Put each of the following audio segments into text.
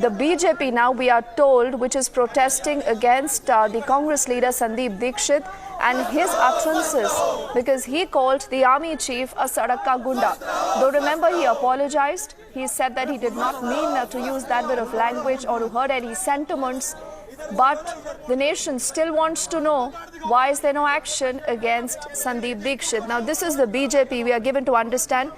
the BJP now, we are told, which is protesting against the Congress leader Sandeep Dixit and his utterances, because he called the army chief a Sadaka Gunda. Though remember, he apologized. He said that he did not mean to use that bit of language or to hurt any sentiments. But the nation still wants to know, why is there no action against Sandeep Dixit? Now, this is the BJP, we are given to understand.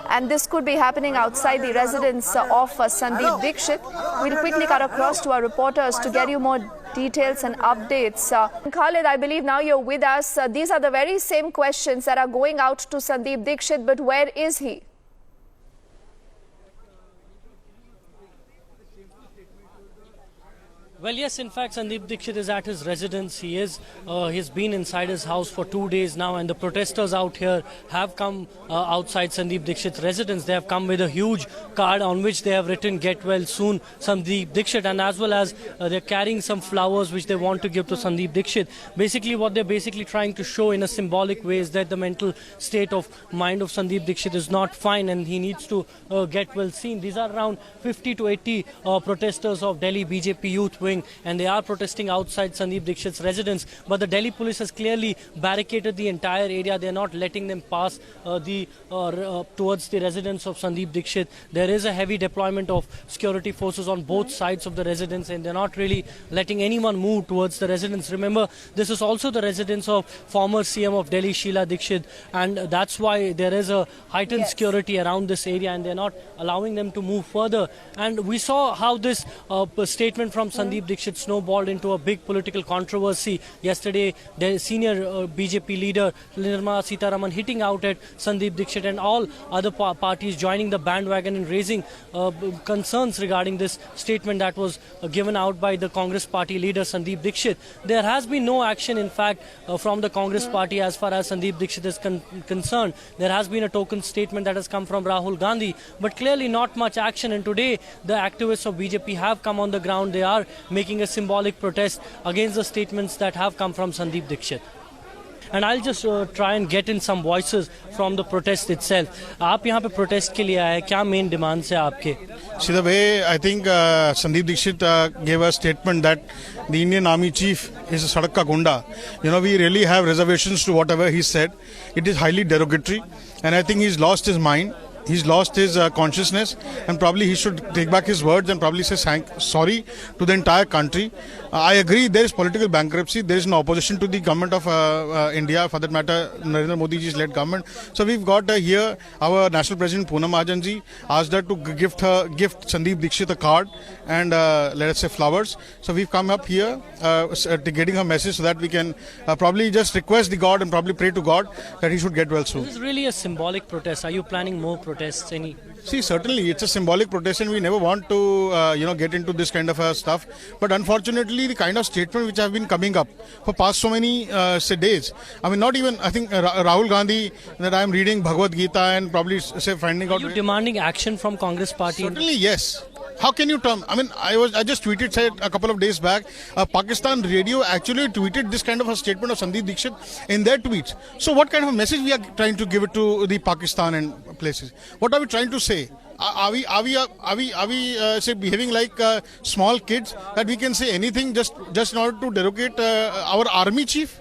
And this could be happening outside the residence of Sandeep Dixit. We'll quickly cut across to our reporters to get you more details and updates. Khalid, I believe now you're with us. These are the very same questions that are going out to Sandeep Dixit, but where is he? Well, yes, in fact, Sandeep Dixit is at his residence. He's been inside his house for 2 days now, and the protesters out here have come outside Sandeep Dixit's residence. They have come with a huge card on which they have written "Get well soon, Sandeep Dixit," and as well as they're carrying some flowers which they want to give to Sandeep Dixit. Basically, what they're trying to show in a symbolic way is that the mental state of mind of Sandeep Dixit is not fine, and he needs to get well soon. These are around 50 to 80 protesters of Delhi BJP Youth Wing, and they are protesting outside Sandeep Dixit's residence. But the Delhi police has clearly barricaded the entire area. They are not letting them pass towards the residence of Sandeep Dixit. There is a heavy deployment of security forces on both sides of the residence, and they're not really letting anyone move towards the residence. Remember, this is also the residence of former CM of Delhi, Sheila Dixit, and that's why there is a heightened security around this area, and they're not allowing them to move further. And we saw how this statement from Sandeep Dixit snowballed into a big political controversy yesterday. The senior BJP leader Nirmala Sitharaman hitting out at Sandeep Dixit, and all other parties joining the bandwagon and raising concerns regarding this statement that was given out by the Congress party leader Sandeep Dixit. There has been no action, in fact, from the Congress party as far as Sandeep Dixit is concerned. There has been a token statement that has come from Rahul Gandhi, but clearly not much action. And today the activists of BJP have come on the ground. They are making a symbolic protest against the statements that have come from Sandeep Dixit. And I'll just try and get in some voices from the protest itself. आप यहाँ पे protest के लिए आए हैं, क्या main demands है आपके? See, the way I think Sandeep Dixit gave a statement that the Indian Army Chief is a Sadaka Gunda. You know, we really have reservations to whatever he said. It is highly derogatory, and I think he's lost his mind. He's lost his consciousness, and probably he should take back his words and probably say sorry to the entire country. I agree there is political bankruptcy. There is no opposition to the government of India, for that matter, Narendra Modi ji's led government. So we've got here our National President Poonam Mahajan ji asked her to gift Sandeep Dixit a card and let us say flowers. So we've come up here getting her message so that we can probably just request the God and probably pray to God that he should get well soon. This is really a symbolic protest. Are you planning more protests? Any? See, certainly it's a symbolic protest, and we never want to get into this kind of stuff. But unfortunately, the kind of statement which have been coming up for past so many days. I mean, not even, I think Rahul Gandhi, that I am reading Bhagavad Gita and probably say finding out. Are you demanding action from Congress party? Certainly, yes. How can you term? I mean, I just tweeted, said a couple of days back, Pakistan Radio actually tweeted this kind of a statement of Sandeep Dixit in their tweets. So what kind of a message we are trying to give it to the Pakistan and places? What are we trying to say? Are we say behaving like small kids that we can say anything just in order to derogate our army chief?